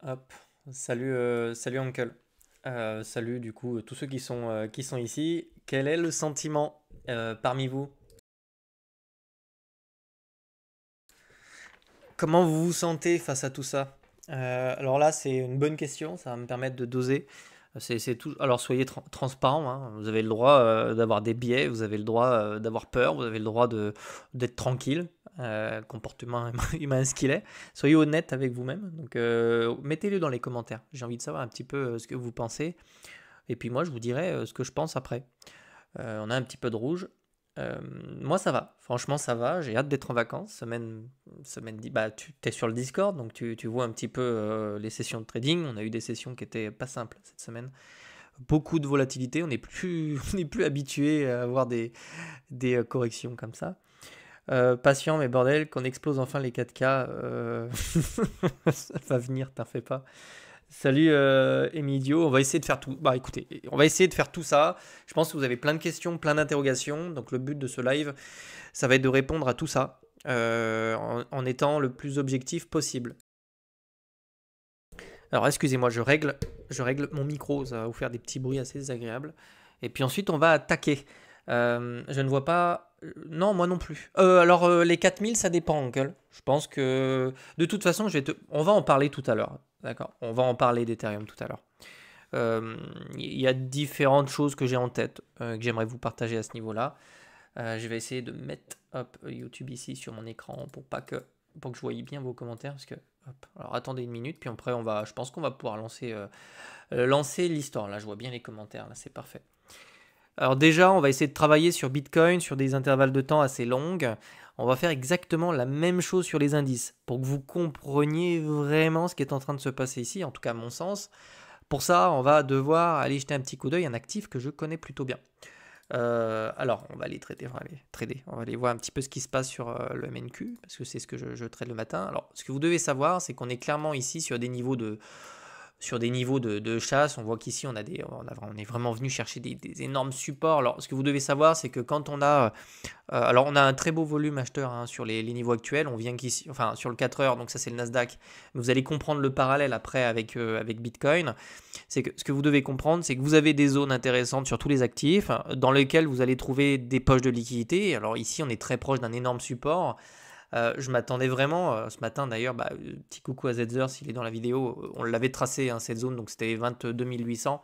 Hop, salut, salut Uncle. Salut du coup tous ceux qui sont ici. Quel est le sentiment parmi vous? Comment vous vous sentez face à tout ça? Alors là, c'est une bonne question, ça va me permettre de doser. C'est tout. Alors soyez transparent, hein. Vous avez le droit d'avoir des biais, vous avez le droit d'avoir peur, vous avez le droit d'être tranquille. Comportement humain ce qu'il est. Soyez honnête avec vous-même. Donc mettez-le dans les commentaires. J'ai envie de savoir un petit peu ce que vous pensez. Et puis moi, je vous dirai ce que je pense après. On a un petit peu de rouge. Euh, Moi, ça va. Franchement, ça va. J'ai hâte d'être en vacances. Bah, tu es sur le Discord, donc tu vois un petit peu les sessions de trading. On a eu des sessions qui étaient pas simples cette semaine. Beaucoup de volatilité. On n'est plus, on n'est plus habitué à avoir des corrections comme ça. Patient, mais bordel, qu'on explose enfin les 4K. Ça va venir, t'en fais pas. Salut Emidio, on va essayer de faire tout. Bah écoutez, on va essayer de faire tout ça. Je pense que vous avez plein de questions, plein d'interrogations. Donc le but de ce live, ça va être de répondre à tout ça en étant le plus objectif possible. Alors excusez-moi, je règle mon micro, ça va vous faire des petits bruits assez désagréables. Et puis ensuite, on va attaquer. Je ne vois pas. Non, moi non plus. Alors les 4000, ça dépend, Uncle. Je pense que de toute façon, on va en parler tout à l'heure. D'accord, on va en parler d'Ethereum tout à l'heure. Euh, Il y a différentes choses que j'ai en tête que j'aimerais vous partager à ce niveau-là. Je vais essayer de mettre hop, YouTube ici sur mon écran pour que je voyais bien vos commentaires. Parce que, hop, alors attendez une minute, puis après je pense qu'on va pouvoir lancer l'histoire. Là, je vois bien les commentaires, là, c'est parfait. Alors déjà, on va essayer de travailler sur Bitcoin sur des intervalles de temps assez longues. On va faire exactement la même chose sur les indices pour que vous compreniez vraiment ce qui est en train de se passer ici, en tout cas à mon sens. Pour ça, on va devoir aller jeter un petit coup d'œil à un actif que je connais plutôt bien. Alors, on va aller trader. On va aller voir un petit peu ce qui se passe sur le MNQ, parce que c'est ce que je trade le matin. Alors, ce que vous devez savoir, c'est qu'on est clairement ici sur des niveaux de chasse. On voit qu'ici, on est vraiment venu chercher des énormes supports. Alors, ce que vous devez savoir, c'est que quand alors on a un très beau volume acheteur hein, sur les niveaux actuels. On vient qu'ici, enfin sur le 4 heures, donc ça c'est le Nasdaq. Vous allez comprendre le parallèle après avec Bitcoin. C'est que ce que vous devez comprendre, c'est que vous avez des zones intéressantes sur tous les actifs dans lesquelles vous allez trouver des poches de liquidité. Alors ici, on est très proche d'un énorme support. Je m'attendais vraiment, ce matin d'ailleurs, petit coucou à Zether s'il est dans la vidéo, on l'avait tracé hein, cette zone, donc c'était 22 800.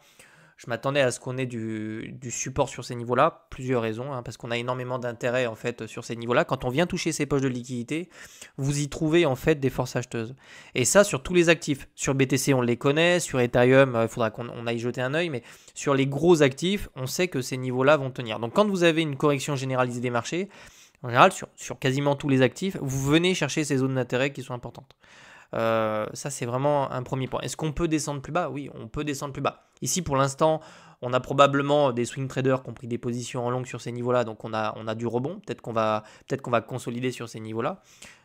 Je m'attendais à ce qu'on ait du support sur ces niveaux-là, plusieurs raisons, hein, parce qu'on a énormément d'intérêt en fait sur ces niveaux-là. Quand on vient toucher ces poches de liquidité, vous y trouvez en fait des forces acheteuses. Et ça sur tous les actifs. Sur BTC, on les connaît, sur Ethereum, il faudra qu'on aille jeter un œil, mais sur les gros actifs, on sait que ces niveaux-là vont tenir. Donc quand vous avez une correction généralisée des marchés, en général, sur quasiment tous les actifs, vous venez chercher ces zones d'intérêt qui sont importantes. Ça, c'est vraiment un premier point. Est-ce qu'on peut descendre plus bas? Oui, on peut descendre plus bas. Ici, pour l'instant, on a probablement des swing traders qui ont pris des positions en longue sur ces niveaux-là, donc on a du rebond. Peut-être qu'on va consolider sur ces niveaux-là.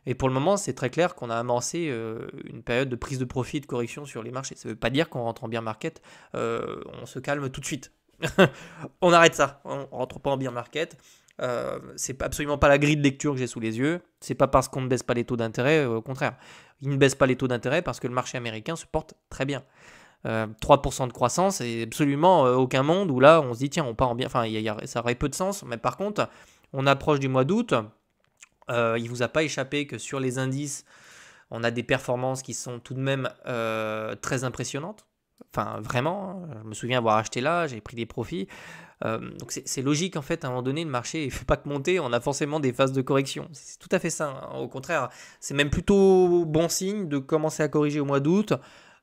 Et pour le moment, c'est très clair qu'on a amorcé une période de prise de profit, de correction sur les marchés. Ça ne veut pas dire qu'on rentre en bear market, on se calme tout de suite. On arrête ça, on rentre pas en bear market. C'est absolument pas la grille de lecture que j'ai sous les yeux. C'est pas parce qu'on ne baisse pas les taux d'intérêt, au contraire. Il ne baisse pas les taux d'intérêt parce que le marché américain se porte très bien. 3% de croissance et absolument aucun monde où là on se dit tiens on part en bien. Enfin ça aurait peu de sens. Mais par contre on approche du mois d'août. Il vous a pas échappé que sur les indices on a des performances qui sont tout de même très impressionnantes. Enfin, vraiment, je me souviens avoir acheté là, j'ai pris des profits. Donc c'est logique en fait, à un moment donné, le marché ne fait pas que monter, on a forcément des phases de correction. C'est tout à fait ça, hein. Au contraire, c'est même plutôt bon signe de commencer à corriger au mois d'août.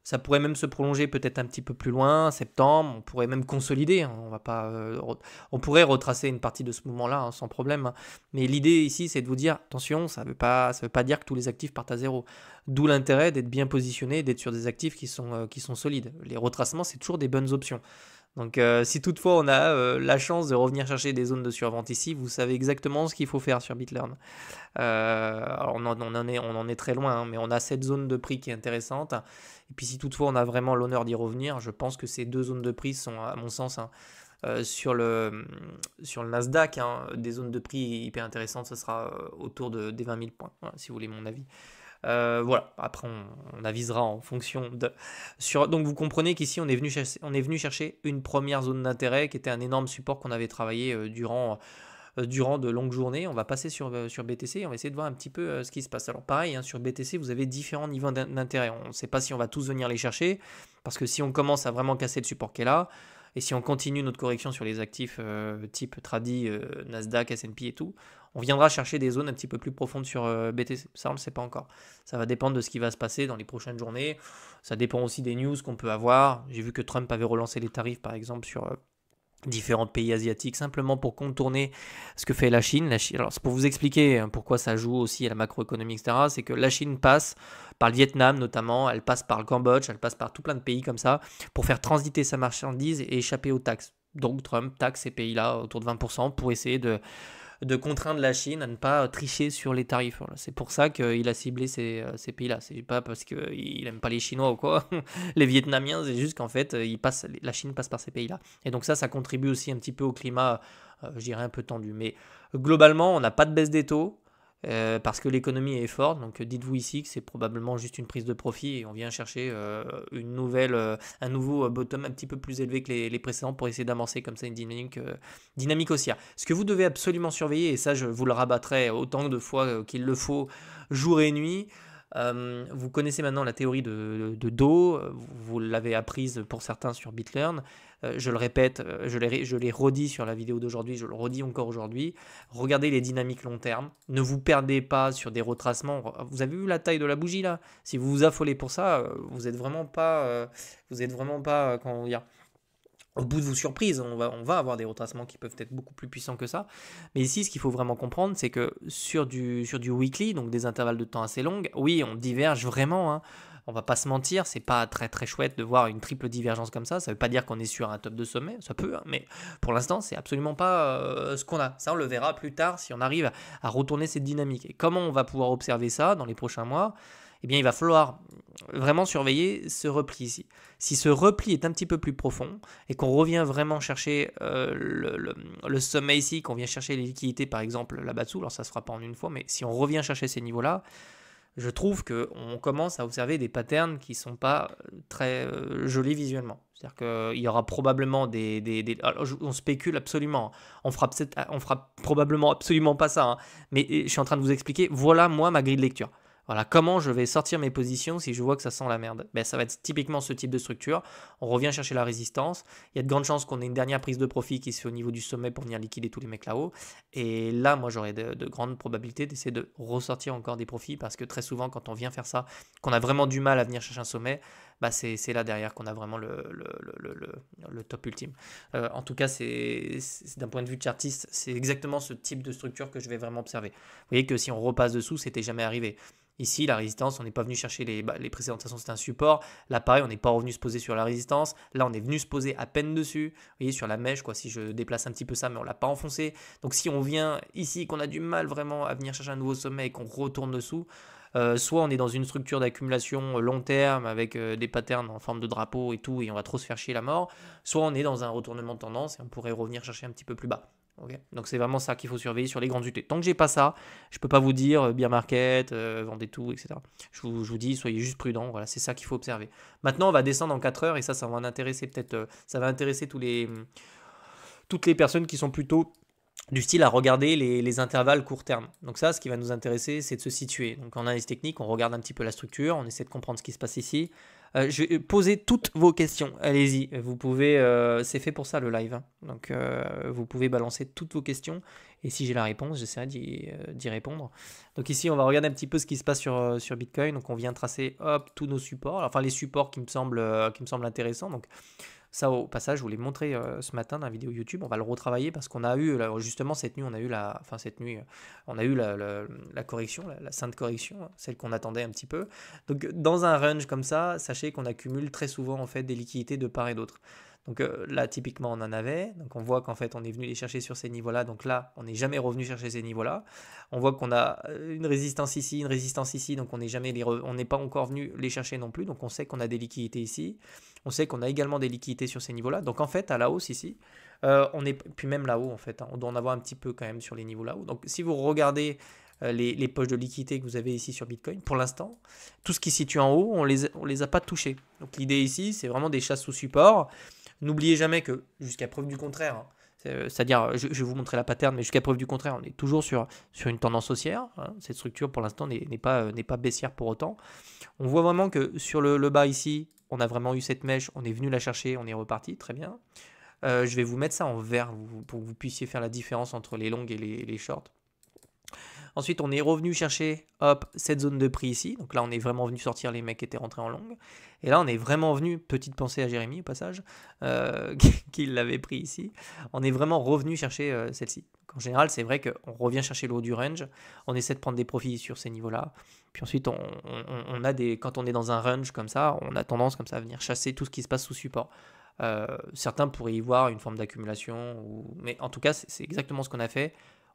Ça pourrait même se prolonger peut-être un petit peu plus loin, septembre, on pourrait même consolider, hein. On pourrait retracer une partie de ce mouvement-là hein, sans problème, hein. Mais l'idée ici, c'est de vous dire, attention, ça veut pas dire que tous les actifs partent à zéro. D'où l'intérêt d'être bien positionné, d'être sur des actifs qui sont solides. Les retracements, c'est toujours des bonnes options. Donc si toutefois on a la chance de revenir chercher des zones de survente ici, vous savez exactement ce qu'il faut faire sur BitLearn. Alors on en est très loin, hein, mais on a cette zone de prix qui est intéressante. Et puis si toutefois on a vraiment l'honneur d'y revenir, je pense que ces deux zones de prix sont à mon sens hein, sur le Nasdaq, hein, des zones de prix hyper intéressantes, ce sera autour des 20 000 points, voilà, si vous voulez mon avis. Voilà, après on avisera en fonction de... Donc vous comprenez qu'ici on est venu chercher une première zone d'intérêt qui était un énorme support qu'on avait travaillé durant de longues journées. On va passer sur BTC, on va essayer de voir un petit peu ce qui se passe. Alors pareil, hein, sur BTC, vous avez différents niveaux d'intérêt. On ne sait pas si on va tous venir les chercher, parce que si on commence à vraiment casser le support qui est là, et si on continue notre correction sur les actifs type Tradi, Nasdaq, S&P et tout, on viendra chercher des zones un petit peu plus profondes sur BTC. Ça, on ne le sait pas encore. Ça va dépendre de ce qui va se passer dans les prochaines journées. Ça dépend aussi des news qu'on peut avoir. J'ai vu que Trump avait relancé les tarifs, par exemple, sur différents pays asiatiques, simplement pour contourner ce que fait la Chine. Alors, c'est pour vous expliquer pourquoi ça joue aussi à la macroéconomie, etc. C'est que la Chine passe par le Vietnam notamment, elle passe par le Cambodge, elle passe par tout plein de pays comme ça, pour faire transiter sa marchandise et échapper aux taxes. Donc Trump taxe ces pays-là autour de 20% pour essayer de contraindre la Chine à ne pas tricher sur les tarifs. Voilà. C'est pour ça qu'il a ciblé ces pays-là. C'est pas parce qu'il n'aime pas les Chinois ou quoi, les Vietnamiens, c'est juste qu'en fait, la Chine passe par ces pays-là. Et donc ça contribue aussi un petit peu au climat, je dirais, un peu tendu. Mais globalement, on n'a pas de baisse des taux. Parce que l'économie est forte, donc dites-vous ici que c'est probablement juste une prise de profit et on vient chercher un nouveau bottom un petit peu plus élevé que les précédents pour essayer d'amorcer comme ça une dynamique haussière. Ce que vous devez absolument surveiller, et ça je vous le rabattrai autant de fois qu'il le faut, jour et nuit, vous connaissez maintenant la théorie de Do, vous l'avez apprise pour certains sur BitLearn. Je le répète, je l'ai redit sur la vidéo d'aujourd'hui, je le redis encore aujourd'hui. Regardez les dynamiques long terme. Ne vous perdez pas sur des retracements. Vous avez vu la taille de la bougie là? Si vous vous affolez pour ça, vous êtes vraiment pas, comment dire, au bout de vos surprises. On va avoir des retracements qui peuvent être beaucoup plus puissants que ça. Mais ici, ce qu'il faut vraiment comprendre, c'est que sur du weekly, donc des intervalles de temps assez longs, oui, on diverge vraiment, hein. On va pas se mentir, c'est pas très très chouette de voir une triple divergence comme ça. Ça veut pas dire qu'on est sur un top de sommet, ça peut, hein, mais pour l'instant, c'est absolument pas ce qu'on a. Ça, on le verra plus tard si on arrive à retourner cette dynamique. Et comment on va pouvoir observer ça dans les prochains mois? Eh bien, il va falloir vraiment surveiller ce repli ici. Si ce repli est un petit peu plus profond et qu'on revient vraiment chercher le sommet ici, qu'on vient chercher les liquidités par exemple là-bas-dessous, alors ça ne se fera pas en une fois, mais si on revient chercher ces niveaux-là, je trouve qu'on commence à observer des patterns qui ne sont pas très jolis visuellement. C'est-à-dire qu'il y aura probablement alors, on spécule absolument, on fera probablement absolument pas ça, hein, mais je suis en train de vous expliquer, voilà moi ma grille de lecture. Voilà, comment je vais sortir mes positions si je vois que ça sent la merde. Ben, ça va être typiquement ce type de structure. On revient chercher la résistance. Il y a de grandes chances qu'on ait une dernière prise de profit qui se fait au niveau du sommet pour venir liquider tous les mecs là-haut. Et là, moi, j'aurais de grandes probabilités d'essayer de ressortir encore des profits parce que très souvent, quand on vient faire ça, qu'on a vraiment du mal à venir chercher un sommet, bah c'est là derrière qu'on a vraiment le top ultime. En tout cas, c'est d'un point de vue de chartiste, c'est exactement ce type de structure que je vais vraiment observer. Vous voyez que si on repasse dessous, c'était jamais arrivé. Ici, la résistance, on n'est pas venu chercher les précédentes façons, c'était un support. Là, pareil, on n'est pas revenu se poser sur la résistance. Là, on est venu se poser à peine dessus. Vous voyez, sur la mèche, quoi, si je déplace un petit peu ça, mais on ne l'a pas enfoncé. Donc, si on vient ici, qu'on a du mal vraiment à venir chercher un nouveau sommet et qu'on retourne dessous, soit on est dans une structure d'accumulation long terme avec des patterns en forme de drapeau et tout, et on va trop se faire chier la mort, soit on est dans un retournement de tendance et on pourrait revenir chercher un petit peu plus bas. Okay. Donc c'est vraiment ça qu'il faut surveiller sur les grandes UT. Tant que j'ai pas ça, je peux pas vous dire bear market, vendez tout, etc. Je vous dis, soyez juste prudents. Voilà, c'est ça qu'il faut observer. Maintenant, on va descendre en 4 heures et ça va intéresser peut-être, ça va intéresser toutes les personnes qui sont plutôt du style à regarder les intervalles court terme. Donc ça, ce qui va nous intéresser, c'est de se situer. Donc en analyse technique, on regarde un petit peu la structure, on essaie de comprendre ce qui se passe ici. Je vais poser toutes vos questions. Allez-y, vous pouvez. C'est fait pour ça le live. Hein. Donc vous pouvez balancer toutes vos questions. Et si j'ai la réponse, j'essaierai d'y répondre. Donc ici, on va regarder un petit peu ce qui se passe sur Bitcoin. Donc on vient tracer tous nos supports. Enfin les supports qui me semblent intéressants. Donc ça, au passage, je vous l'ai montré ce matin dans la vidéo YouTube. On va le retravailler parce qu'on a eu, justement, cette nuit, on a eu la correction, la sainte correction, celle qu'on attendait un petit peu. Donc, dans un range comme ça, sachez qu'on accumule très souvent, en fait, des liquidités de part et d'autre. Donc là, typiquement, on en avait. Donc on voit qu'en fait, on est venu les chercher sur ces niveaux-là. Donc là, on n'est jamais revenu chercher ces niveaux-là. On voit qu'on a une résistance ici, une résistance ici. Donc on n'est pas encore venu les chercher non plus. Donc on sait qu'on a des liquidités ici. On sait qu'on a également des liquidités sur ces niveaux-là. Donc en fait, à la hausse ici, puis même là-haut, en fait, on doit en avoir un petit peu quand même sur les niveaux là-haut. Donc si vous regardez les poches de liquidité que vous avez ici sur Bitcoin. Pour l'instant, tout ce qui se situe en haut, on les a pas touchés. Donc l'idée ici, c'est vraiment des chasses sous support. N'oubliez jamais que, jusqu'à preuve du contraire, hein, c'est-à-dire, je vais vous montrer la pattern, mais jusqu'à preuve du contraire, on est toujours sur une tendance haussière. Hein. Cette structure, pour l'instant, n'est pas baissière pour autant. On voit vraiment que sur le bas ici, on a vraiment eu cette mèche, on est venu la chercher, on est reparti, très bien. Je vais vous mettre ça en vert pour que vous puissiez faire la différence entre les longues et les shorts. Ensuite, on est revenu chercher, hop, cette zone de prix ici. Donc là, on est vraiment venu sortir les mecs qui étaient rentrés en longue. Et là, on est vraiment venu, petite pensée à Jérémy au passage, qui l'avait pris ici. On est vraiment revenu chercher celle-ci. En général, c'est vrai qu'on revient chercher le haut du range. On essaie de prendre des profits sur ces niveaux-là. Puis ensuite, quand on est dans un range comme ça, on a tendance comme ça à venir chasser tout ce qui se passe sous support. Certains pourraient y voir une forme d'accumulation, mais en tout cas, c'est exactement ce qu'on a fait.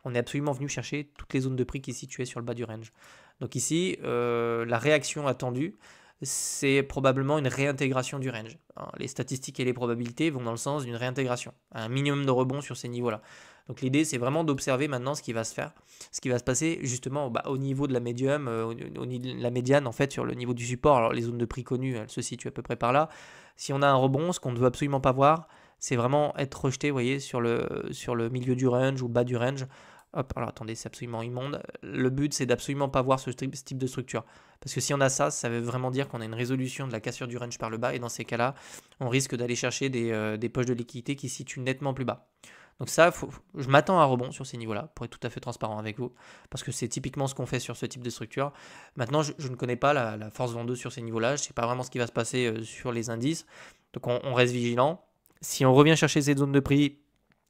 On est absolument venu chercher toutes les zones de prix qui se situaient sur le bas du range. Donc ici, la réaction attendue, c'est probablement une réintégration du range. Alors, les statistiques et les probabilités vont dans le sens d'une réintégration, un minimum de rebond sur ces niveaux-là. Donc l'idée, c'est vraiment d'observer maintenant ce qui va se faire, ce qui va se passer justement au niveau de la médium, au niveau de la médiane, en fait, sur le niveau du support. Alors les zones de prix connues, elles se situent à peu près par là. Si on a un rebond, ce qu'on ne veut absolument pas voir, c'est vraiment être rejeté, vous voyez, sur le milieu du range ou le bas du range. Hop, alors attendez, c'est absolument immonde. Le but, c'est d'absolument pas voir ce type de structure. Parce que si on a ça, ça veut vraiment dire qu'on a une résolution de la cassure du range par le bas. Et dans ces cas-là, on risque d'aller chercher des poches de liquidité qui se situent nettement plus bas. Donc ça, je m'attends à un rebond sur ces niveaux-là, pour être tout à fait transparent avec vous. Parce que c'est typiquement ce qu'on fait sur ce type de structure. Maintenant, je ne connais pas la force vendeuse sur ces niveaux-là. Je ne sais pas vraiment ce qui va se passer sur les indices. Donc on reste vigilant. Si on revient chercher cette zone de prix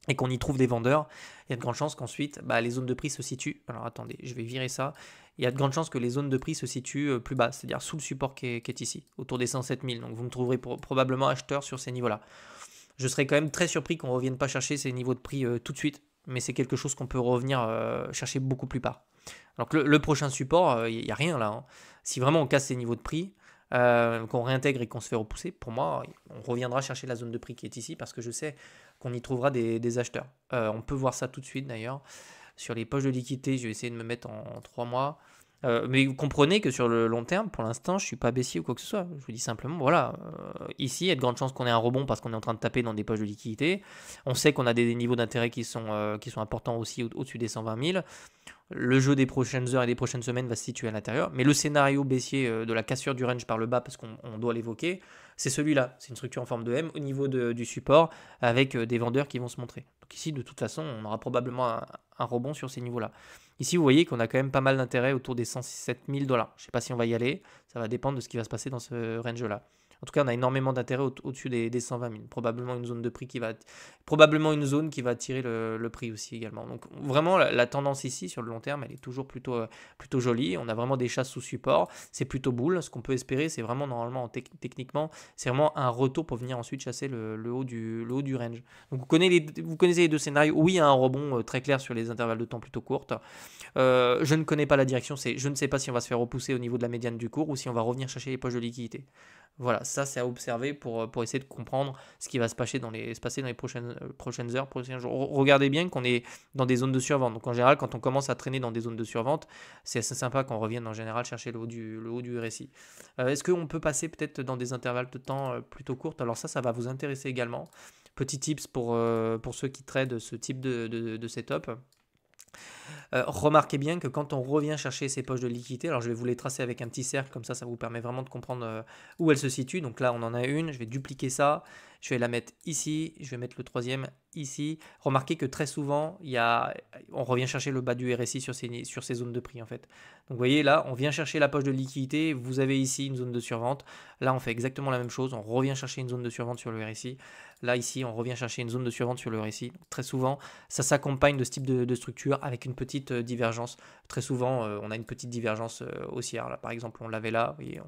et qu'on y trouve des vendeurs, il y a de grandes chances qu'ensuite, les zones de prix se situent. Alors attendez, je vais virer ça. Il y a de grandes chances que les zones de prix se situent plus bas, c'est-à-dire sous le support qui est ici, autour des 107 000. Donc vous me trouverez probablement acheteur sur ces niveaux-là. Je serais quand même très surpris qu'on ne revienne pas chercher ces niveaux de prix tout de suite, mais c'est quelque chose qu'on peut revenir chercher beaucoup plus bas. Alors que le prochain support, il n'y a rien là. Hein. Si vraiment on casse ces niveaux de prix, qu'on réintègre et qu'on se fait repousser, pour moi, on reviendra chercher la zone de prix qui est ici parce que je sais qu'on y trouvera des acheteurs. On peut voir ça tout de suite d'ailleurs. Sur les poches de liquidité, je vais essayer de me mettre en 3 mois. Mais vous comprenez que sur le long terme, pour l'instant, je ne suis pas baissier ou quoi que ce soit. Je vous dis simplement, voilà, ici, il y a de grandes chances qu'on ait un rebond parce qu'on est en train de taper dans des poches de liquidité. On sait qu'on a des niveaux d'intérêt qui sont importants aussi au-dessus des 120 000. Le jeu des prochaines heures et des prochaines semaines va se situer à l'intérieur. Mais le scénario baissier de la cassure du range par le bas, parce qu'on doit l'évoquer, c'est celui-là. C'est une structure en forme de M au niveau du support avec des vendeurs qui vont se montrer. Donc ici, de toute façon, on aura probablement un rebond sur ces niveaux-là. Ici, vous voyez qu'on a quand même pas mal d'intérêt autour des 107 000 $. Je ne sais pas si on va y aller. Ça va dépendre de ce qui va se passer dans ce range-là. En tout cas, on a énormément d'intérêt au-dessus des 120 000. Probablement une zone de prix probablement une zone qui va tirer le prix aussi également. Donc vraiment, la tendance ici sur le long terme, elle est toujours plutôt jolie. On a vraiment des chasses sous support. C'est plutôt bull. Ce qu'on peut espérer, c'est vraiment normalement, techniquement, c'est vraiment un retour pour venir ensuite chasser le haut du range. Donc vous connaissez les deux scénarios. Oui, il y a un rebond très clair sur les intervalles de temps plutôt courtes. Je ne connais pas la direction. Je ne sais pas si on va se faire repousser au niveau de la médiane du cours ou si on va revenir chercher les poches de liquidité. Voilà, ça c'est à observer pour essayer de comprendre ce qui va se passer dans les prochaines heures, prochains jours. Regardez bien qu'on est dans des zones de survente. Donc en général, quand on commence à traîner dans des zones de survente, c'est assez sympa qu'on revienne en général chercher le haut du RSI. Est-ce qu'on peut passer peut-être dans des intervalles de temps plutôt courts? Alors ça va vous intéresser également. Petit tips pour ceux qui tradent ce type de setup. Remarquez bien que quand on revient chercher ces poches de liquidité, alors je vais vous les tracer avec un petit cercle, comme ça vous permet vraiment de comprendre où elles se situent. Donc là, on en a une, je vais dupliquer ça, je vais la mettre ici, je vais mettre le troisième ici. Remarquez que très souvent, on revient chercher le bas du RSI sur ces zones de prix en fait. Donc vous voyez là, on vient chercher la poche de liquidité, vous avez ici une zone de survente. Là, on fait exactement la même chose, on revient chercher une zone de survente sur le RSI. Là, ici, on revient chercher une zone de survente sur le RSI. Donc, très souvent, ça s'accompagne de ce type de structure avec une petite divergence. Très souvent, on a une petite divergence haussière. Là, par exemple, on l'avait là. Vous voyez,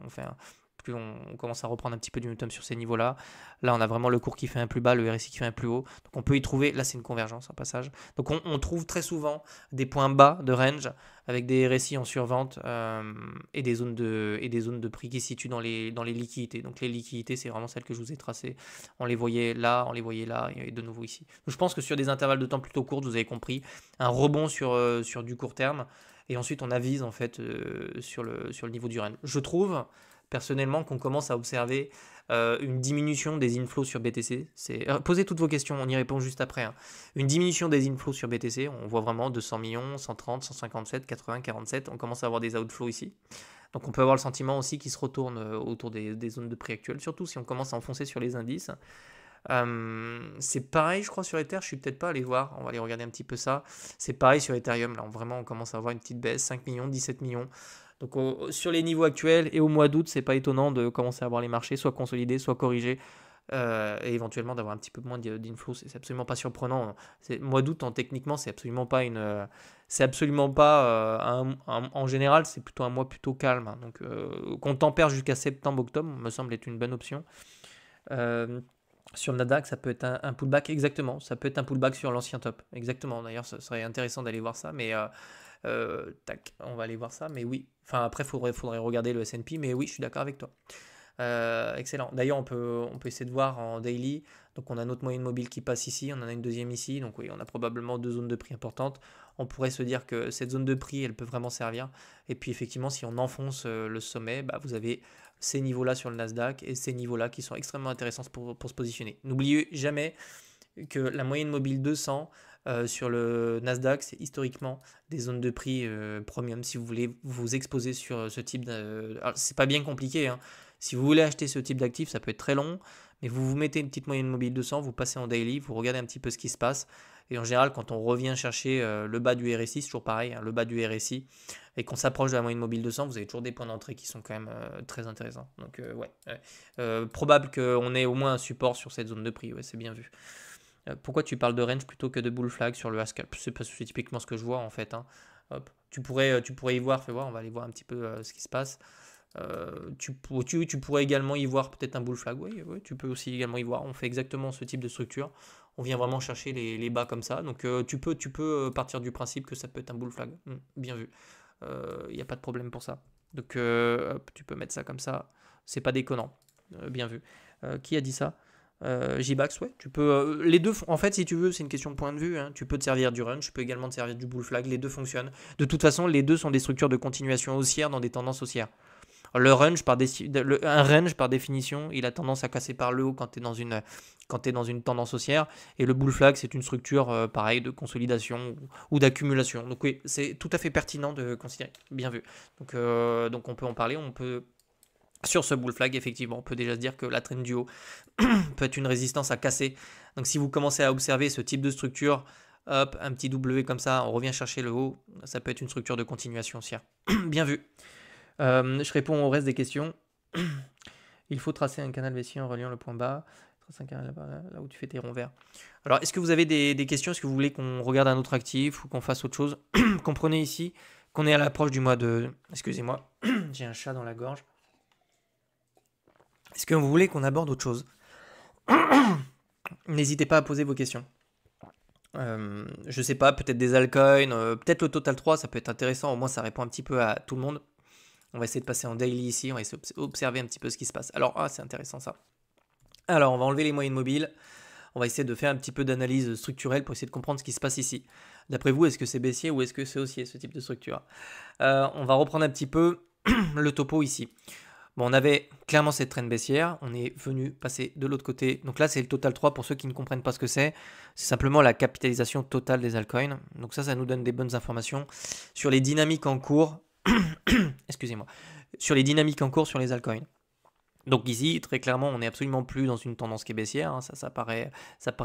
plus on commence à reprendre un petit peu du momentum sur ces niveaux-là. Là, on a vraiment le cours qui fait un plus bas, le RSI qui fait un plus haut. Donc, on peut y trouver, là, c'est une convergence en passage. Donc, on trouve très souvent des points bas de range avec des RSI en survente et des zones de prix qui se situent dans les liquidités. Donc, les liquidités, c'est vraiment celles que je vous ai tracées. On les voyait là et de nouveau ici. Donc, je pense que sur des intervalles de temps plutôt courts, vous avez compris, un rebond sur du court terme et ensuite on avise en fait sur le niveau du run. Je trouve personnellement qu'on commence à observer une diminution des inflows sur BTC. Posez toutes vos questions, on y répond juste après, hein. Une diminution des inflows sur BTC, on voit vraiment 200 millions, 130, 157, 80, 47, on commence à avoir des outflows ici. Donc on peut avoir le sentiment aussi qu'ils se retournent autour des zones de prix actuelles, surtout si on commence à enfoncer sur les indices. C'est pareil, je crois, sur Ether. Je suis peut-être pas allé voir. On va aller regarder un petit peu ça. C'est pareil sur Ethereum. Là, vraiment, on commence à avoir une petite baisse. 5 millions, 17 millions. Donc, sur les niveaux actuels et au mois d'août, c'est pas étonnant de commencer à voir les marchés soit consolidés, soit corrigés. Et éventuellement d'avoir un petit peu moins d'inflow. C'est absolument pas surprenant. Mois d'août, techniquement, c'est absolument pas une. C'est absolument pas. En général, c'est plutôt un mois plutôt calme, hein. Donc, qu'on tempère jusqu'à septembre-octobre, me semble être une bonne option. Sur le Nasdaq, ça peut être un pullback, exactement. Ça peut être un pullback sur l'ancien top, exactement. D'ailleurs, ce serait intéressant d'aller voir ça, mais tac, on va aller voir ça, mais oui. Enfin, après, faudrait regarder le S&P, mais oui, je suis d'accord avec toi. Excellent. D'ailleurs, on peut essayer de voir en daily. Donc, on a notre moyenne mobile qui passe ici, on en a une deuxième ici. Donc, oui, on a probablement deux zones de prix importantes. On pourrait se dire que cette zone de prix, elle peut vraiment servir. Et puis, effectivement, si on enfonce le sommet, bah, vous avez ces niveaux-là sur le Nasdaq et ces niveaux-là qui sont extrêmement intéressants pour se positionner. N'oubliez jamais que la moyenne mobile 200 sur le Nasdaq, c'est historiquement des zones de prix premium si vous voulez vous exposer sur ce type de... Alors, c'est pas bien compliqué, hein. Si vous voulez acheter ce type d'actif, ça peut être très long, mais vous mettez une petite moyenne mobile 200, vous passez en daily, vous regardez un petit peu ce qui se passe. Et en général, quand on revient chercher le bas du RSI, c'est toujours pareil, hein, le bas du RSI, et qu'on s'approche de la moyenne mobile 200, vous avez toujours des points d'entrée qui sont quand même très intéressants. Donc, ouais. Probable qu'on ait au moins un support sur cette zone de prix, ouais, c'est bien vu. Pourquoi tu parles de range plutôt que de bull flag sur le Haskell? C'est parce que c'est typiquement ce que je vois en fait, hein. Hop. Tu pourrais y voir, fais voir, on va aller voir un petit peu ce qui se passe. Tu pourrais également y voir peut-être un bull flag, oui, tu peux aussi également y voir. On fait exactement ce type de structure. On vient vraiment chercher les bas comme ça. Donc tu peux partir du principe que ça peut être un bull flag. Bien vu. Il n'y a pas de problème pour ça. Donc hop, tu peux mettre ça comme ça. C'est pas déconnant. Bien vu. Qui a dit ça? J-Bax, ouais, tu peux. Les deux, en fait, si tu veux, c'est une question de point de vue, hein. Tu peux te servir du run, tu peux également te servir du bull flag. Les deux fonctionnent. De toute façon, les deux sont des structures de continuation haussière dans des tendances haussières. Un range, par définition, il a tendance à casser par le haut quand tu es dans une tendance haussière. Et le bull flag, c'est une structure, pareil, de consolidation ou d'accumulation. Donc oui, c'est tout à fait pertinent de considérer. Bien vu. Donc on peut en parler. Sur ce bull flag, effectivement, on peut déjà se dire que la trend du haut peut être une résistance à casser. Donc si vous commencez à observer ce type de structure, hop, un petit W comme ça, on revient chercher le haut, ça peut être une structure de continuation haussière. Bien vu. Je réponds au reste des questions. Il faut tracer un canal baissier en reliant le point bas. Tracer un canal là où tu fais tes ronds verts. Alors, est-ce que vous avez des questions? Est-ce que vous voulez qu'on regarde un autre actif ou qu'on fasse autre chose? Comprenez ici qu'on est à l'approche du mois de... Excusez-moi, j'ai un chat dans la gorge. Est-ce que vous voulez qu'on aborde autre chose? N'hésitez pas à poser vos questions. Je sais pas, peut-être des altcoins, peut-être le Total 3, ça peut être intéressant. Au moins, ça répond un petit peu à tout le monde. On va essayer de passer en daily ici, on va essayer d'observer un petit peu ce qui se passe. Alors, c'est intéressant ça. Alors, on va enlever les moyennes mobiles. On va essayer de faire un petit peu d'analyse structurelle pour essayer de comprendre ce qui se passe ici. D'après vous, est-ce que c'est baissier ou est-ce que c'est haussier ce type de structure? On va reprendre un petit peu le topo ici. Bon, on avait clairement cette trend baissière. On est venu passer de l'autre côté. Donc là, c'est le Total 3 pour ceux qui ne comprennent pas ce que c'est. C'est simplement la capitalisation totale des altcoins. Donc ça nous donne des bonnes informations sur les dynamiques en cours. Excusez-moi, sur les dynamiques en cours sur les altcoins. Donc ici, très clairement, on n'est absolument plus dans une tendance qui est baissière, hein. Ça paraît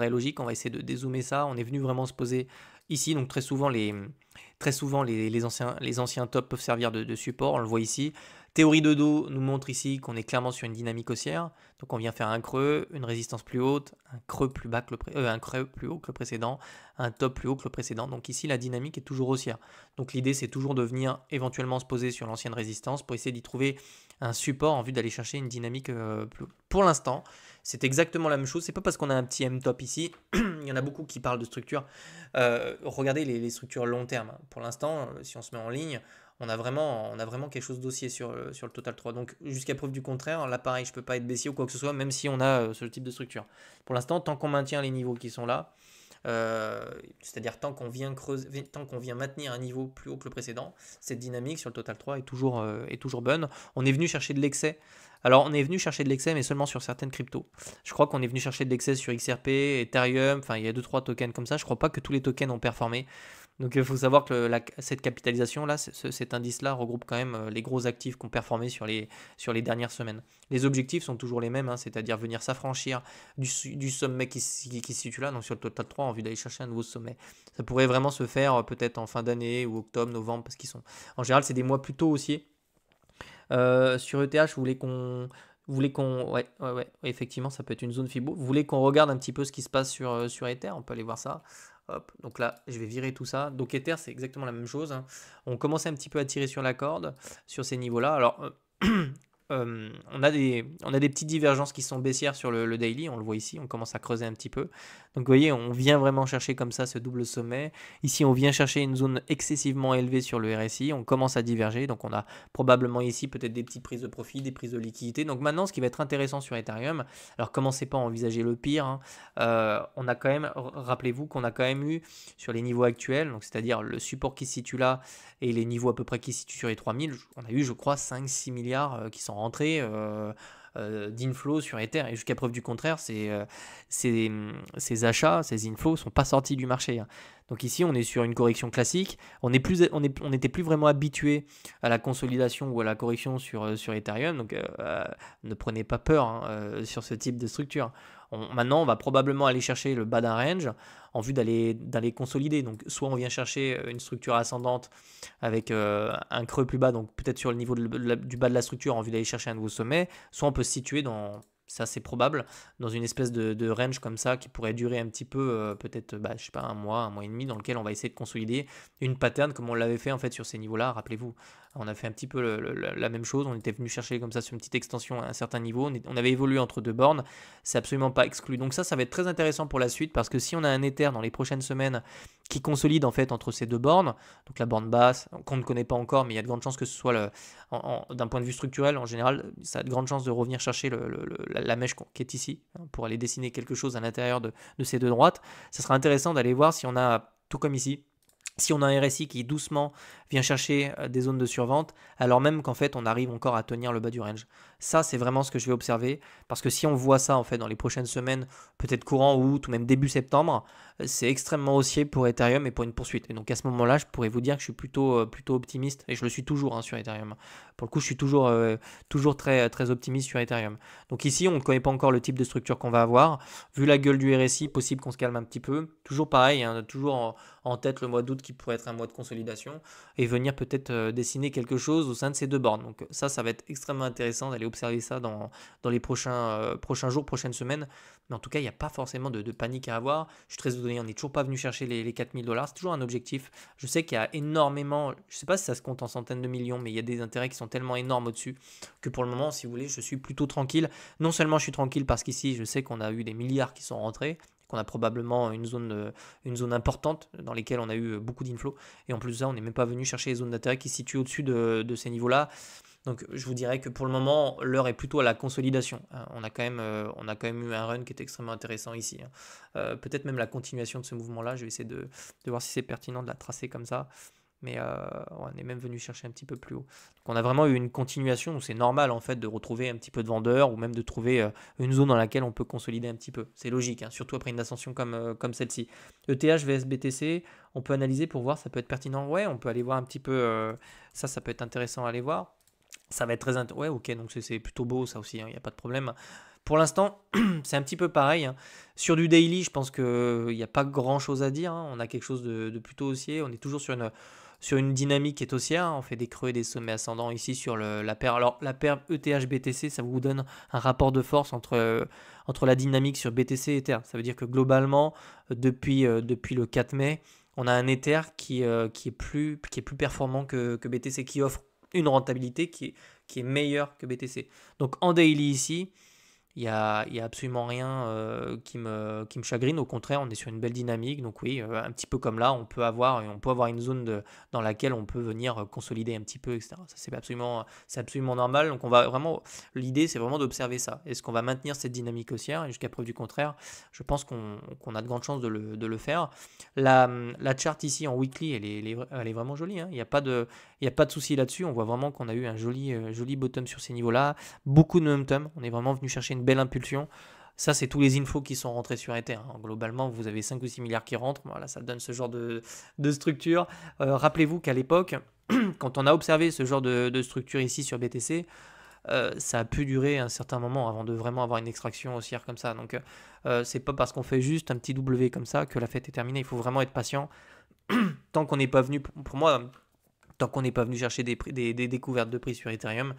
logique. On va essayer de dézoomer ça. On est venu vraiment se poser ici. Donc très souvent, les anciens tops peuvent servir de support. On le voit ici. Théorie de dos nous montre ici qu'on est clairement sur une dynamique haussière. Donc on vient faire un creux, une résistance plus haute, un creux plus bas que un creux plus haut que le précédent, un top plus haut que le précédent. Donc ici la dynamique est toujours haussière. Donc l'idée c'est toujours de venir éventuellement se poser sur l'ancienne résistance pour essayer d'y trouver un support en vue d'aller chercher une dynamique plus haute. Pour l'instant, c'est exactement la même chose. C'est pas parce qu'on a un petit M-top ici. Il y en a beaucoup qui parlent de structures. Regardez les structures long terme. Pour l'instant, si on se met en ligne, on a vraiment quelque chose d'haussier sur le Total 3. Donc jusqu'à preuve du contraire, là pareil, je ne peux pas être baissier ou quoi que ce soit, même si on a ce type de structure. Pour l'instant, tant qu'on maintient les niveaux qui sont là, C'est-à-dire tant qu'on vient tant qu'on vient maintenir un niveau plus haut que le précédent, cette dynamique sur le total 3 est toujours bonne. On est venu chercher de l'excès. Alors, on est venu chercher de l'excès, mais seulement sur certaines cryptos. Je crois qu'on est venu chercher de l'excès sur XRP, Ethereum, enfin, il y a 2-3 tokens comme ça. Je crois pas que tous les tokens ont performé. Donc, il faut savoir que cette capitalisation-là, cet indice-là regroupe quand même les gros actifs qui ont performé sur les dernières semaines. Les objectifs sont toujours les mêmes, hein, c'est-à-dire venir s'affranchir du sommet qui se situe là, donc sur le total 3, en vue d'aller chercher un nouveau sommet. Ça pourrait vraiment se faire peut-être en fin d'année ou octobre, novembre, parce qu'ils sont. En général, c'est des mois plutôt haussiers. Sur ETH, ouais, effectivement, ça peut être une zone Fibo. Vous voulez qu'on regarde un petit peu ce qui se passe sur Ether? On peut aller voir ça. Hop, donc là, je vais virer tout ça. Donc Ether, c'est exactement la même chose, hein. On commence un petit peu à tirer sur la corde sur ces niveaux-là. Alors, on a des petites divergences qui sont baissières sur le daily, on le voit ici, on commence à creuser un petit peu. Donc vous voyez, on vient vraiment chercher comme ça ce double sommet. Ici, on vient chercher une zone excessivement élevée sur le RSI, on commence à diverger, donc on a probablement ici peut-être des petites prises de profit, des prises de liquidité. Donc maintenant, ce qui va être intéressant sur Ethereum, alors commencez pas à envisager le pire, hein. On a quand même, rappelez-vous qu'on a quand même eu sur les niveaux actuels, donc c'est-à-dire le support qui se situe là et les niveaux à peu près qui se situent sur les 3000, on a eu, je crois, 5-6 milliards qui sont rentrés d'inflows sur Ether. Et jusqu'à preuve du contraire, ces achats, ces inflows ne sont pas sortis du marché, hein. Donc ici, on est sur une correction classique. On n'était plus vraiment habitué à la consolidation ou à la correction sur Ethereum. Donc ne prenez pas peur, hein, sur ce type de structure. Maintenant, on va probablement aller chercher le bas d'un range en vue d'aller consolider. Donc soit on vient chercher une structure ascendante avec un creux plus bas, donc peut-être sur le niveau du bas de la structure en vue d'aller chercher un nouveau sommet, soit on peut se situer dans, ça c'est probable, dans une espèce de range comme ça qui pourrait durer un petit peu, peut-être, je sais pas, un mois et demi, dans lequel on va essayer de consolider une pattern comme on l'avait fait en fait sur ces niveaux-là. Rappelez-vous, on a fait un petit peu la même chose, on était venu chercher comme ça sur une petite extension à un certain niveau, on avait évolué entre deux bornes, c'est absolument pas exclu. Donc ça va être très intéressant pour la suite, parce que si on a un Ether dans les prochaines semaines qui consolide en fait entre ces deux bornes, donc la borne basse qu'on ne connaît pas encore, mais il y a de grandes chances que ce soit d'un point de vue structurel en général, ça a de grandes chances de revenir chercher la mèche qui est ici, hein, pour aller dessiner quelque chose à l'intérieur de ces deux droites. Ça sera intéressant d'aller voir si on a, tout comme ici, si on a un RSI qui doucement vient chercher des zones de survente, alors même qu'en fait on arrive encore à tenir le bas du range. Ça, c'est vraiment ce que je vais observer, parce que si on voit ça en fait dans les prochaines semaines, peut-être courant août ou même début septembre, c'est extrêmement haussier pour Ethereum et pour une poursuite. Et donc à ce moment-là, je pourrais vous dire que je suis plutôt optimiste, et je le suis toujours, hein, sur Ethereum. Pour le coup, je suis toujours très, très optimiste sur Ethereum. Donc ici, on ne connaît pas encore le type de structure qu'on va avoir. Vu la gueule du RSI, possible qu'on se calme un petit peu. Toujours pareil, hein, toujours en tête le mois d'août qui pourrait être un mois de consolidation, et venir peut-être dessiner quelque chose au sein de ces deux bornes. Donc ça va être extrêmement intéressant d'aller observer ça dans les prochains jours, prochaines semaines. Mais en tout cas, il n'y a pas forcément de panique à avoir. Je suis très étonné, on n'est toujours pas venu chercher les 4000 $. C'est toujours un objectif. Je sais qu'il y a énormément, je ne sais pas si ça se compte en centaines de millions, mais il y a des intérêts qui sont tellement énormes au-dessus que pour le moment, si vous voulez, je suis plutôt tranquille. Non seulement je suis tranquille parce qu'ici, je sais qu'on a eu des milliards qui sont rentrés, qu'on a probablement une zone importante dans laquelle on a eu beaucoup d'inflows. Et en plus de ça, on n'est même pas venu chercher les zones d'intérêt qui se situent au-dessus de ces niveaux-là. Donc je vous dirais que pour le moment, l'heure est plutôt à la consolidation. On a quand même eu un run qui est extrêmement intéressant ici, hein. Peut-être même la continuation de ce mouvement-là. Je vais essayer de voir si c'est pertinent de la tracer comme ça. Mais on est même venu chercher un petit peu plus haut. Donc on a vraiment eu une continuation où c'est normal en fait de retrouver un petit peu de vendeurs, ou même de trouver une zone dans laquelle on peut consolider un petit peu. C'est logique, hein, surtout après une ascension comme celle-ci. ETH vs BTC, on peut analyser pour voir, ça peut être pertinent. Ouais, on peut aller voir un petit peu, ça peut être intéressant à aller voir. Ça va être très intéressant. Ouais, ok, donc c'est plutôt beau ça aussi, il n'y a pas de problème. Pour l'instant, c'est un petit peu pareil, hein. Sur du daily, je pense qu'il n'y a pas grand-chose à dire, hein. On a quelque chose de plutôt haussier. On est toujours sur une dynamique qui est haussière, hein. On fait des creux et des sommets ascendants ici sur la paire. Alors la paire ETH-BTC, ça vous donne un rapport de force entre la dynamique sur BTC et Ether. Ça veut dire que globalement, depuis le 4 mai, on a un Ether qui est plus performant que BTC, qui offre une rentabilité qui est meilleure que BTC. Donc en daily ici, Il y a absolument rien qui me chagrine. Au contraire, on est sur une belle dynamique. Donc oui, un petit peu comme là, on peut avoir une zone dans laquelle on peut venir consolider un petit peu, etc. Ça, c'est absolument normal. Donc on va vraiment, l'idée, c'est vraiment d'observer ça. Est-ce qu'on va maintenir cette dynamique haussière? Et jusqu'à preuve du contraire, je pense qu'on a de grandes chances de le faire. La chart ici en weekly, elle est vraiment jolie, hein. Il n'y a pas de souci là-dessus. On voit vraiment qu'on a eu un joli bottom sur ces niveaux-là. Beaucoup de momentum. On est vraiment venu chercher une belle impulsion. Ça, c'est tous les infos qui sont rentrés sur Ether, hein. Globalement, vous avez 5 ou 6 milliards qui rentrent. Voilà, ça donne ce genre de structure. Rappelez-vous qu'à l'époque, quand on a observé ce genre de structure ici sur BTC, ça a pu durer un certain moment avant de vraiment avoir une extraction haussière comme ça. Donc, c'est pas parce qu'on fait juste un petit W comme ça que la fête est terminée. Il faut vraiment être patient. Tant qu'on n'est pas venu, pour moi, tant qu'on n'est pas venu chercher des découvertes de prix sur Ethereum,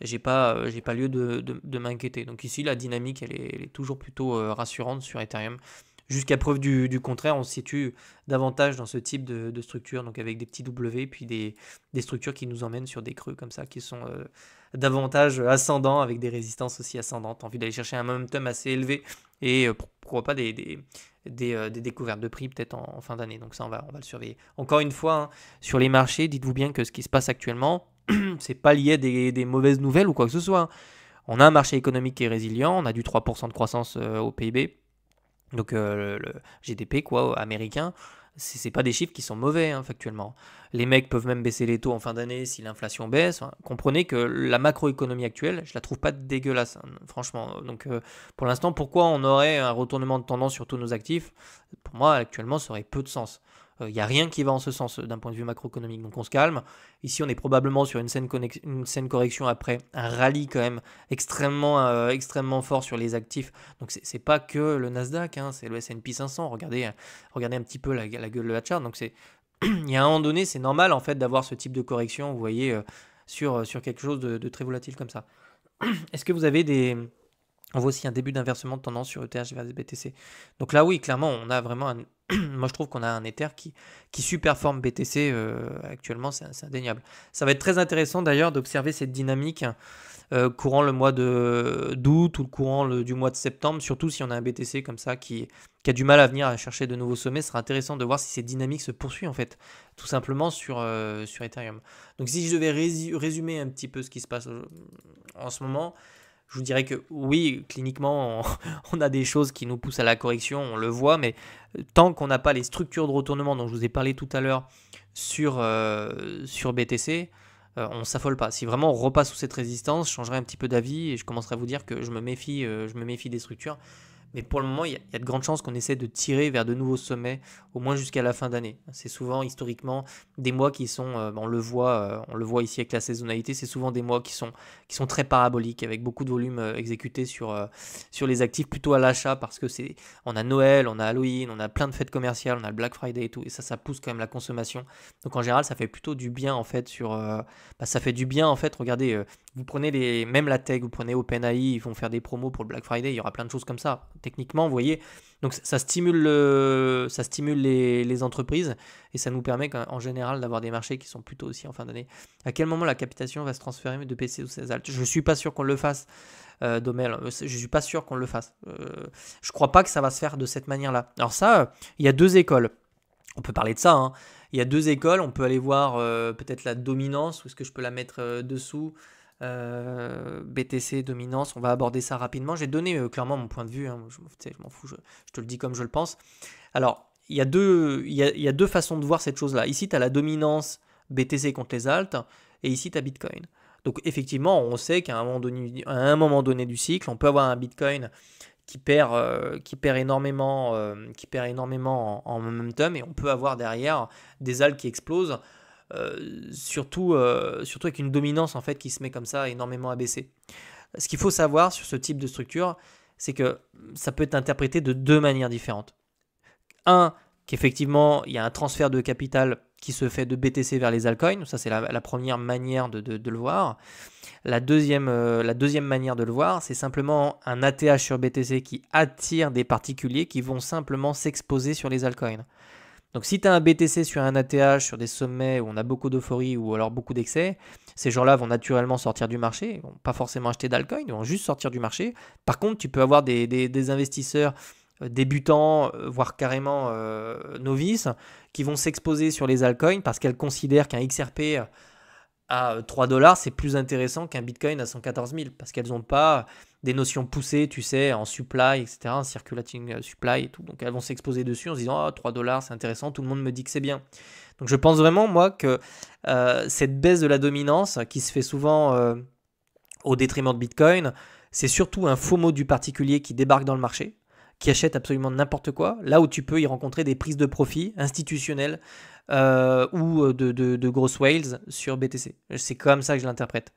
j'ai pas lieu de m'inquiéter. Donc ici, la dynamique, elle est toujours plutôt rassurante sur Ethereum. Jusqu'à preuve du contraire, on se situe davantage dans ce type de structure, donc avec des petits W, puis des structures qui nous emmènent sur des creux comme ça, qui sont davantage ascendants, avec des résistances aussi ascendantes. Envie d'aller chercher un momentum assez élevé, et pourquoi pas des découvertes de prix peut-être en fin d'année. Donc ça, on va le surveiller. Encore une fois, hein, sur les marchés, dites-vous bien que ce qui se passe actuellement, c'est pas lié à des mauvaises nouvelles ou quoi que ce soit, hein. On a un marché économique qui est résilient, on a du 3% de croissance au PIB, donc le GDP quoi, américain. C'est pas des chiffres qui sont mauvais, hein, factuellement. Les mecs peuvent même baisser les taux en fin d'année si l'inflation baisse, hein. Comprenez que la macroéconomie actuelle, je la trouve pas dégueulasse, hein, franchement. Donc pour l'instant, pourquoi on aurait un retournement de tendance sur tous nos actifs? Pour moi, actuellement, ça aurait peu de sens. Il n'y a rien qui va en ce sens d'un point de vue macroéconomique. Donc on se calme. Ici, on est probablement sur une saine correction après un rallye quand même extrêmement fort sur les actifs. Donc c'est pas que le Nasdaq, hein, c'est le S&P 500. Regardez un petit peu la gueule de la charte. Donc il y a un moment donné, c'est normal en fait d'avoir ce type de correction, vous voyez, sur quelque chose de très volatile comme ça. Est-ce que vous avez on voit aussi un début d'inversement de tendance sur ETH vers BTC. Donc là, oui, clairement, on a vraiment moi, je trouve qu'on a un Ether qui superforme BTC actuellement, c'est indéniable. Ça va être très intéressant d'ailleurs d'observer cette dynamique courant le mois d'août ou le courant du mois de septembre, surtout si on a un BTC comme ça qui a du mal à venir à chercher de nouveaux sommets. Ce sera intéressant de voir si cette dynamique se poursuit en fait, tout simplement sur Ethereum. Donc si je devais résumer un petit peu ce qui se passe en ce moment, je vous dirais que oui, cliniquement, on a des choses qui nous poussent à la correction, on le voit, mais tant qu'on n'a pas les structures de retournement dont je vous ai parlé tout à l'heure sur BTC, on ne s'affole pas. Si vraiment on repasse sous cette résistance, je changerai un petit peu d'avis et je commencerai à vous dire que je me méfie des structures. Mais pour le moment, il y a de grandes chances qu'on essaie de tirer vers de nouveaux sommets, au moins jusqu'à la fin d'année. C'est souvent, historiquement, des mois qui sont, on le voit ici avec la saisonnalité, c'est souvent des mois qui sont très paraboliques, avec beaucoup de volume exécuté sur les actifs, plutôt à l'achat, parce que on a Noël, on a Halloween, on a plein de fêtes commerciales, on a le Black Friday et tout, et ça pousse quand même la consommation. Donc en général, ça fait plutôt du bien, en fait, ça fait du bien, en fait, regardez, vous prenez même la tech, vous prenez OpenAI, ils vont faire des promos pour le Black Friday, il y aura plein de choses comme ça. Techniquement, vous voyez, donc ça stimule les entreprises et ça nous permet en général d'avoir des marchés qui sont plutôt aussi en fin d'année. À quel moment la capitalisation va se transférer de PC ou CESALT? Je ne suis pas sûr qu'on le fasse, Domel. Je ne suis pas sûr qu'on le fasse. Je ne crois pas que ça va se faire de cette manière-là. Alors ça, il y a deux écoles. On peut parler de ça, hein. Il y a deux écoles. On peut aller voir peut-être la dominance. Où est-ce que je peux la mettre dessous? BTC, dominance, on va aborder ça rapidement. J'ai donné clairement mon point de vue, hein. Je m'en fous, je te le dis comme je le pense. Alors, il y a deux façons de voir cette chose-là. Ici, tu as la dominance BTC contre les alts, et ici, tu as Bitcoin. Donc, effectivement, on sait qu'à un moment donné du cycle, on peut avoir un Bitcoin qui perd énormément en momentum, et on peut avoir derrière des alts qui explosent. Surtout avec une dominance en fait qui se met comme ça énormément à baisser. Ce qu'il faut savoir sur ce type de structure, c'est que ça peut être interprété de deux manières différentes. Un, qu'effectivement il y a un transfert de capital qui se fait de BTC vers les altcoins, ça c'est la première manière de le voir. La deuxième manière de le voir, c'est simplement un ATH sur BTC qui attire des particuliers qui vont simplement s'exposer sur les altcoins. Donc si tu as un BTC sur un ATH, sur des sommets où on a beaucoup d'euphorie ou alors beaucoup d'excès, ces gens-là vont naturellement sortir du marché, ils vont pas forcément acheter d'altcoin, ils vont juste sortir du marché. Par contre, tu peux avoir des investisseurs débutants, voire carrément novices, qui vont s'exposer sur les altcoins parce qu'elles considèrent qu'un XRP à 3 dollars, c'est plus intéressant qu'un Bitcoin à 114 000 parce qu'elles n'ont pas des notions poussées, tu sais, en supply, etc., en circulating supply et tout. Donc elles vont s'exposer dessus en se disant 3 dollars, c'est intéressant, tout le monde me dit que c'est bien. Donc je pense vraiment, moi, que cette baisse de la dominance qui se fait souvent au détriment de Bitcoin, c'est surtout un faux mot du particulier qui débarque dans le marché, qui achète absolument n'importe quoi, là où tu peux y rencontrer des prises de profit institutionnelles ou de grosses whales sur BTC. C'est comme ça que je l'interprète.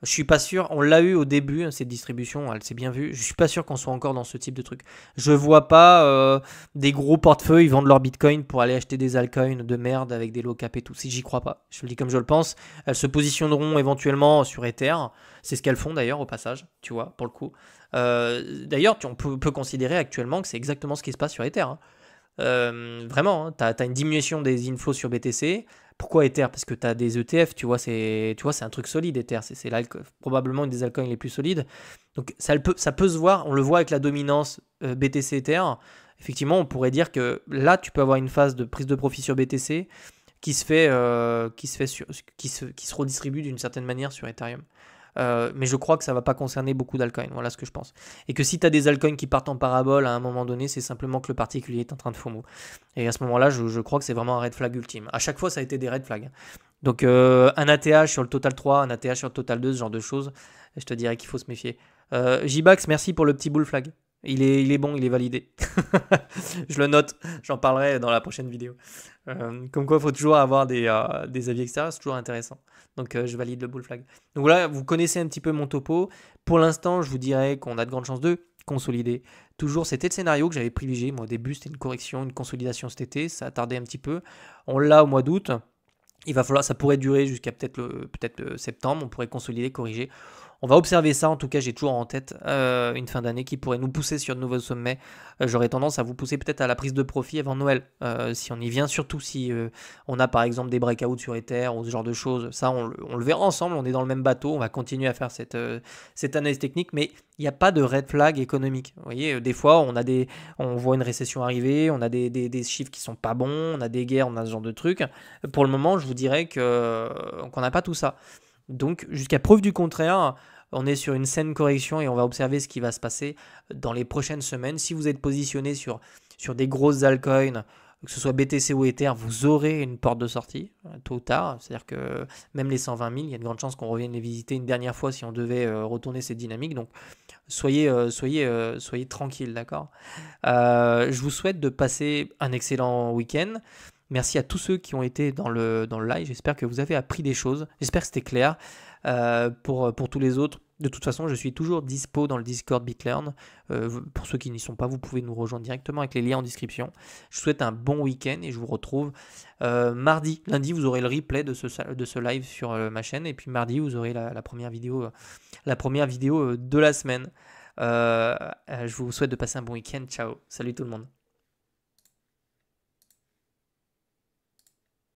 Je suis pas sûr, on l'a eu au début, cette distribution, elle s'est bien vue. Je suis pas sûr qu'on soit encore dans ce type de truc. Je vois pas des gros portefeuilles vendre leur Bitcoin pour aller acheter des altcoins de merde avec des low cap et tout. Si j'y crois pas, je le dis comme je le pense. Elles se positionneront éventuellement sur Ether. C'est ce qu'elles font d'ailleurs au passage, tu vois, pour le coup. D'ailleurs, on peut considérer actuellement que c'est exactement ce qui se passe sur Ether. Hein. Vraiment, hein, tu as une diminution des inflows sur BTC. Pourquoi Ether? Parce que tu as des ETF, tu vois, c'est un truc solide, Ether. C'est probablement une des altcoins les plus solides. Donc ça peut se voir, on le voit avec la dominance BTC Ether. Effectivement, on pourrait dire que là, tu peux avoir une phase de prise de profit sur BTC qui se redistribue d'une certaine manière sur Ethereum. Mais je crois que ça ne va pas concerner beaucoup d'altcoins, voilà ce que je pense. Et que si tu as des altcoins qui partent en parabole à un moment donné, c'est simplement que le particulier est en train de FOMO. Et à ce moment-là, je crois que c'est vraiment un red flag ultime. À chaque fois, ça a été des red flags. Donc un ATH sur le Total 3, un ATH sur le Total 2, ce genre de choses, je te dirais qu'il faut se méfier. J-Bax, merci pour le petit bull flag. Il est bon, il est validé. Je le note, j'en parlerai dans la prochaine vidéo. Comme quoi, il faut toujours avoir des avis extérieurs, c'est toujours intéressant. Donc, je valide le bull flag. Donc voilà, vous connaissez un petit peu mon topo. Pour l'instant, je vous dirais qu'on a de grandes chances de consolider. Toujours, c'était le scénario que j'avais privilégié. Moi, au début, c'était une correction, une consolidation cet été. Ça a tardé un petit peu. On l'a au mois d'août. Il va falloir, ça pourrait durer jusqu'à peut-être septembre. On pourrait consolider, corriger. On va observer ça, en tout cas j'ai toujours en tête une fin d'année qui pourrait nous pousser sur de nouveaux sommets. J'aurais tendance à vous pousser peut-être à la prise de profit avant Noël, si on y vient, surtout si on a par exemple des breakouts sur Ether ou ce genre de choses. Ça on le verra ensemble, on est dans le même bateau, on va continuer à faire cette analyse technique, mais il n'y a pas de red flag économique. Vous voyez, des fois on voit une récession arriver, on a des chiffres qui sont pas bons, on a des guerres, on a ce genre de trucs. Pour le moment je vous dirais qu'on n'a pas tout ça. Donc, jusqu'à preuve du contraire, on est sur une saine correction et on va observer ce qui va se passer dans les prochaines semaines. Si vous êtes positionné sur des grosses altcoins, que ce soit BTC ou Ether, vous aurez une porte de sortie, tôt ou tard. C'est-à-dire que même les 120 000, il y a de grandes chances qu'on revienne les visiter une dernière fois si on devait retourner cette dynamique. Donc, soyez tranquille, d'accord. Je vous souhaite de passer un excellent week-end. Merci à tous ceux qui ont été dans le live. J'espère que vous avez appris des choses. J'espère que c'était clair. Pour tous les autres, de toute façon, je suis toujours dispo dans le Discord BitLearn. Pour ceux qui n'y sont pas, vous pouvez nous rejoindre directement avec les liens en description. Je vous souhaite un bon week-end et je vous retrouve mardi. Lundi, vous aurez le replay de ce live sur ma chaîne. Et puis mardi, vous aurez la première vidéo, de la semaine. Je vous souhaite de passer un bon week-end. Ciao. Salut tout le monde.